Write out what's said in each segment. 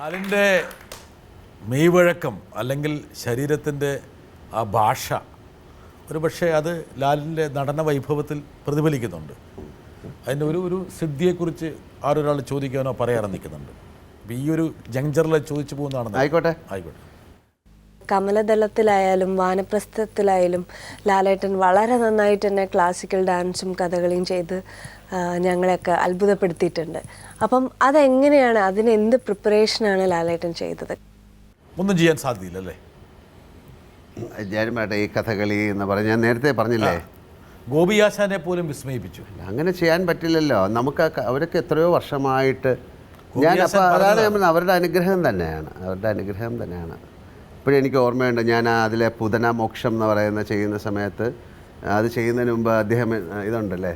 അതിൻ്റെ മെയ്വഴക്കം അല്ലെങ്കിൽ ശരീരത്തിൻ്റെ ആ ഭാഷ ഒരു പക്ഷേ അത് ലാലിൻ്റെ നടന വൈഭവത്തിൽ പ്രതിഫലിക്കുന്നുണ്ട്. അതിൻ്റെ ഒരു സിദ്ധിയെക്കുറിച്ച് ആരൊരാൾ ചോദിക്കാനോ പറയാനോ നിൽക്കുന്നുണ്ട്. അപ്പോൾ ഈ ഒരു ജങ്ചറിൽ ചോദിച്ചു പോകുന്നതാണെന്ന്. ആയിക്കോട്ടെ. കമലദളത്തിലായാലും വാനപ്രസ്ഥത്തിലായാലും ലാലേട്ടൻ വളരെ നന്നായിട്ട് തന്നെ ക്ലാസിക്കൽ ഡാൻസും കഥകളിയും ചെയ്ത് ഞങ്ങളെയൊക്കെ അത്ഭുതപ്പെടുത്തിയിട്ടുണ്ട്. അപ്പം അതെങ്ങനെയാണ്, അതിന് എന്ത് പ്രിപ്പറേഷനാണ് ലാലേട്ടൻ ചെയ്തത്? ഒന്നും ചെയ്യാൻ സാധ്യതയില്ലല്ലേ? ഞാനുമായിട്ട് ഈ കഥകളി എന്ന് പറഞ്ഞ് ഞാൻ നേരത്തെ പറഞ്ഞില്ലേ, ഗോപിയാശാനെ പോലും വിസ്മയിപ്പിച്ചു. അങ്ങനെ ചെയ്യാൻ പറ്റില്ലല്ലോ. നമുക്ക് അവരൊക്കെ എത്രയോ വർഷമായിട്ട് ഞാൻ അപ്പോൾ അതാണ് അവരുടെ അനുഗ്രഹം തന്നെയാണ്. ഇപ്പോഴും എനിക്ക് ഓർമ്മയുണ്ട്, ഞാൻ അതിലെ പുതന മോക്ഷം എന്ന് പറയുന്ന ചെയ്യുന്ന സമയത്ത്, അത് ചെയ്യുന്നതിന് മുമ്പ് അദ്ദേഹം ഇതുണ്ടല്ലേ,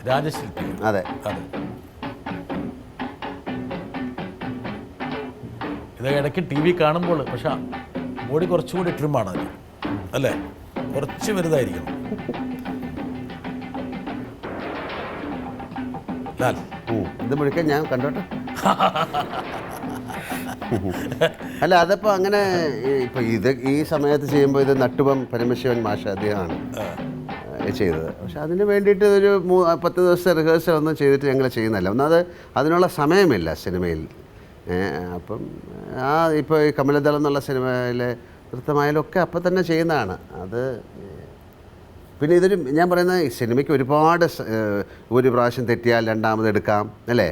രാജശില്പി. അതെ, ഇത് ഇടയ്ക്ക് ടി വി കാണുമ്പോൾ പക്ഷെ ബോഡി കുറച്ചുകൂടി ട്രിമാണ് അത്, അല്ലേ? കുറച്ച് വലുതായിരിക്കണം. ലാൽ ഇത് മുഴുക്കൻ ഞാൻ കണ്ടോട്ടെ. അല്ല, അതപ്പോൾ അങ്ങനെ ഇപ്പോൾ ഇത് ഈ സമയത്ത് ചെയ്യുമ്പോൾ ഇത് നട്ടുവം പരമശിവൻ മാഷ അദ്ദേഹമാണ് ചെയ്തത്. പക്ഷെ അതിന് വേണ്ടിയിട്ട് ഒരു 10 ദിവസത്തെ റിഹേഴ്സൽ ഒന്നും ചെയ്തിട്ട് ഞങ്ങൾ ചെയ്യുന്നില്ല. ഒന്നത് അതിനുള്ള സമയമില്ല സിനിമയിൽ. അപ്പം ഇപ്പോൾ ഈ കമലദളം എന്നുള്ള സിനിമയിലെ നൃത്തമായാലും ഒക്കെ അപ്പം തന്നെ ചെയ്യുന്നതാണ് അത്. പിന്നെ ഇതൊരു ഞാൻ പറയുന്ന സിനിമയ്ക്ക് ഒരുപാട് ഒരു പ്രാവശ്യം തെറ്റിയാൽ രണ്ടാമത് എടുക്കാം, അല്ലേ?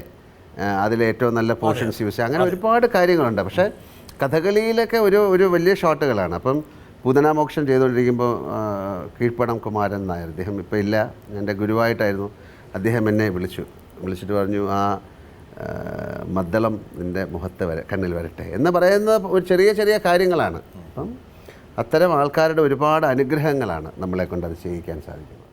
അതിലേറ്റവും നല്ല പോർഷൻസ് യൂസ് ചെയ്യാം, അങ്ങനെ ഒരുപാട് കാര്യങ്ങളുണ്ട്. പക്ഷേ കഥകളിയിലൊക്കെ ഒരു വലിയ ഷോട്ടുകളാണ്. അപ്പം പൂതനാമോക്ഷം ചെയ്തുകൊണ്ടിരിക്കുമ്പോൾ കീഴ്പ്പണം കുമാരൻ നായർ, അദ്ദേഹം ഇപ്പോൾ ഇല്ല, എൻ്റെ ഗുരുവായിട്ടായിരുന്നു. അദ്ദേഹം എന്നെ വിളിച്ചിട്ട് പറഞ്ഞു, ആ മദ്ദളം നിൻ്റെ കണ്ണിൽ വരട്ടെ എന്ന് പറയുന്ന ഒരു ചെറിയ കാര്യങ്ങളാണ്. അപ്പം അത്തരം ആൾക്കാരുടെ ഒരുപാട് അനുഗ്രഹങ്ങളാണ് നമ്മളെ കൊണ്ട് അത് ചെയ്യിക്കാൻ സാധിക്കുന്നത്.